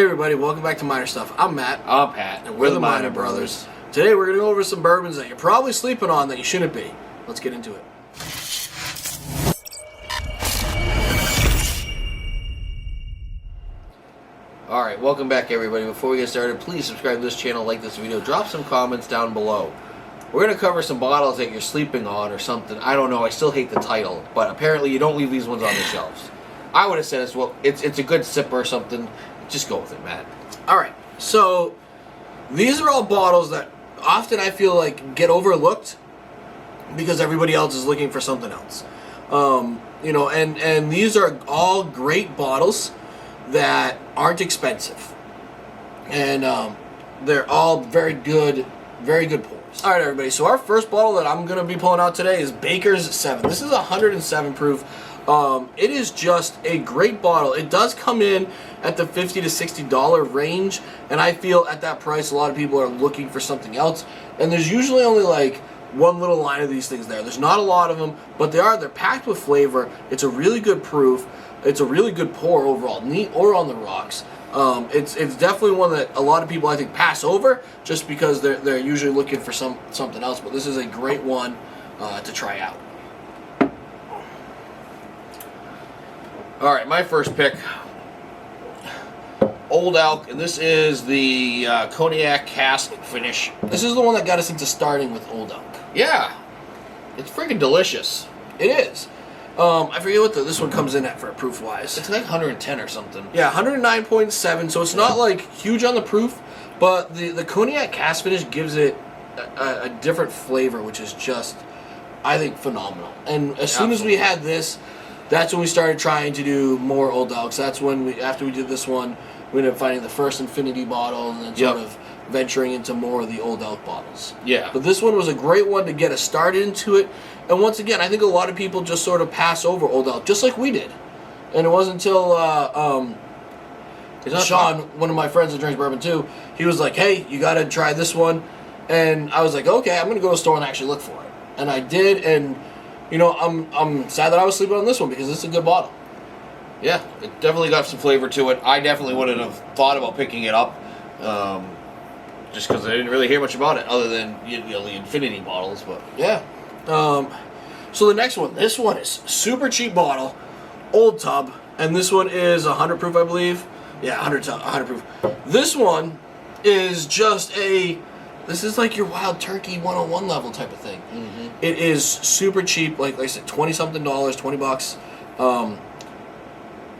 Hey everybody, welcome back to Minor Stuff. I'm Matt. I'm Pat. And we're the Minor Brothers. Today we're going to go over some bourbons that you're probably sleeping on that you shouldn't be. Let's get into it. Alright, welcome back everybody. Before we get started, please subscribe to this channel, like this video, drop some comments down below. We're going to cover some bottles that you're sleeping on or something. I don't know, I still hate the title, but apparently you don't leave these ones on the shelves. I would have said it's a good sipper or something. Just go with it, Matt. Alright, so these are all bottles that often I feel like get overlooked because everybody else is looking for something else. And these are all great bottles that aren't expensive. And they're all very good pours. Alright everybody, so our first bottle that I'm going to be pulling out today is Baker's 7. This is 107 proof. It is just a great bottle. It does come in at the $50 to $60 range, and I feel at that price a lot of people are looking for something else, and there's usually only like one little line of these things there. There's not a lot of them, but they're packed with flavor. It's a really good proof. It's a really good pour overall, neat or on the rocks. It's definitely one that a lot of people I think pass over just because they're usually looking for something else, but this is a great one to try out. Alright, my first pick, Old Elk, and this is the cognac cask finish. This is the one that got us into starting with Old Elk. Yeah, it's freaking delicious. It is. I forget what this one comes in at for proof-wise. It's like 110 or something. Yeah, 109.7, so it's not like huge on the proof, but the cognac cask finish gives it a different flavor, which is just, I think, phenomenal. And as soon as we had this, that's when we started trying to do more Old Elks. That's when after we did this one, we ended up finding the first Infinity bottle and then sort of venturing into more of the Old Elk bottles. Yeah. But this one was a great one to get us started into it. And once again, I think a lot of people just sort of pass over Old Elk, just like we did. And it wasn't until Sean, one of my friends that drinks bourbon too, he was like, hey, you got to try this one. And I was like, okay, I'm going to go to the store and actually look for it. And I did, and you know, I'm sad that I was sleeping on this one because it's a good bottle. Yeah, it definitely got some flavor to it. I definitely wouldn't have thought about picking it up, just because I didn't really hear much about it, other than the Infinity bottles. But yeah. So the next one, this one is super cheap bottle, Old Tub, and this one is 100 proof, I believe. Yeah, 100 proof. This one is just this is like your Wild Turkey 101 level type of thing. Mm-hmm. It is super cheap, like I said, $20-something, $20.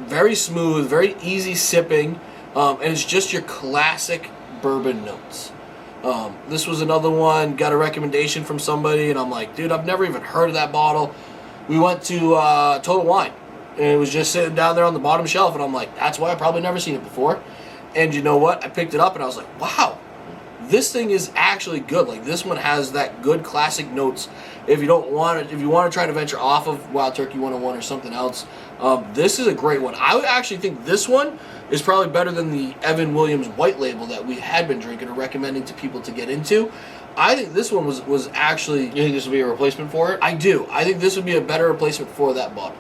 Very smooth, very easy sipping, and it's just your classic bourbon notes. This was another one, got a recommendation from somebody, and I'm like, dude, I've never even heard of that bottle. We went to Total Wine, and it was just sitting down there on the bottom shelf, and I'm like, that's why I've probably never seen it before. And you know what? I picked it up, and I was like, wow. This thing is actually good. Like, this one has that good classic notes. If you want to try to venture off of Wild Turkey 101 or something else, this is a great one. I would actually think this one is probably better than the Evan Williams White Label that we had been drinking or recommending to people to get into. I think this one was actually... You think this would be a replacement for it? I do. I think this would be a better replacement for that bottle.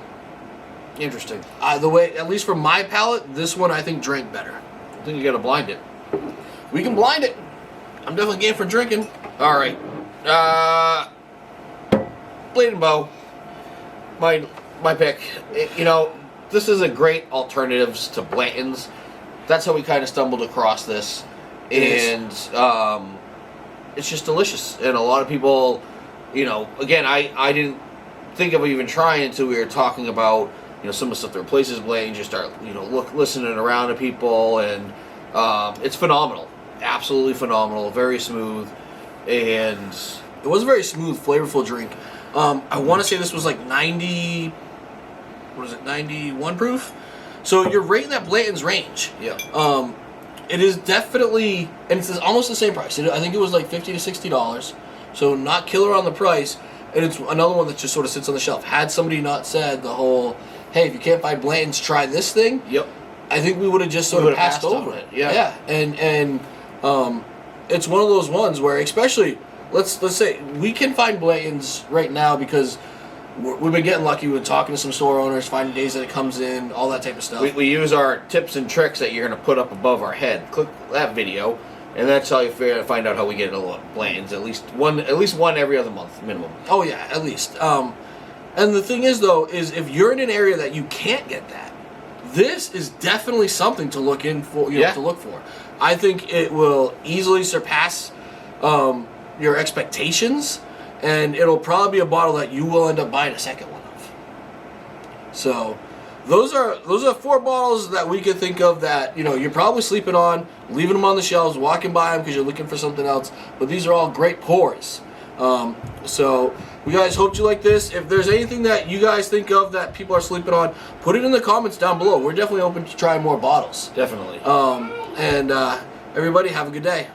Interesting. The way, at least for my palate, this one I think drank better. I think you got to blind it. We can blind it. I'm definitely game for drinking. All right. Blade and Bow. My pick. This is a great alternatives to Blanton's. That's how we kind of stumbled across this. And it's just delicious. And a lot of people, again, I didn't think of even trying until we were talking about, some of the stuff that replaces Blanton. You start, listening around to people, and it's phenomenal. Absolutely phenomenal, very smooth, and it was a very smooth, flavorful drink. I want to say this was like 91 proof? So you're right in that Blanton's range. Yeah. It is definitely, and it's almost the same price. I think it was like $50 to $60, so not killer on the price, and it's another one that just sort of sits on the shelf. Had somebody not said the whole, hey, if you can't find Blanton's, try this thing. Yep. I think we would have just sort of passed over it. Yeah. And it's one of those ones where, especially, let's say we can find Blanton's right now because we've been getting lucky with talking to some store owners, finding days that it comes in, all that type of stuff. We use our tips and tricks that you're going to put up above our head. Click that video, and that's how you find out how we get a Blanton's. At least one every other month minimum. Oh yeah, at least. And the thing is though, is if you're in an area that you can't get that, this is definitely something to look in for. You know, to look for. I think it will easily surpass your expectations, and it'll probably be a bottle that you will end up buying a second one of. So, those are 4 bottles that we could think of that you're probably sleeping on, leaving them on the shelves, walking by them because you're looking for something else. But these are all great pours. So we guys hope you like this. If there's anything that you guys think of that people are sleeping on, put it in the comments down below. We're definitely open to trying more bottles. Definitely. And everybody have a good day.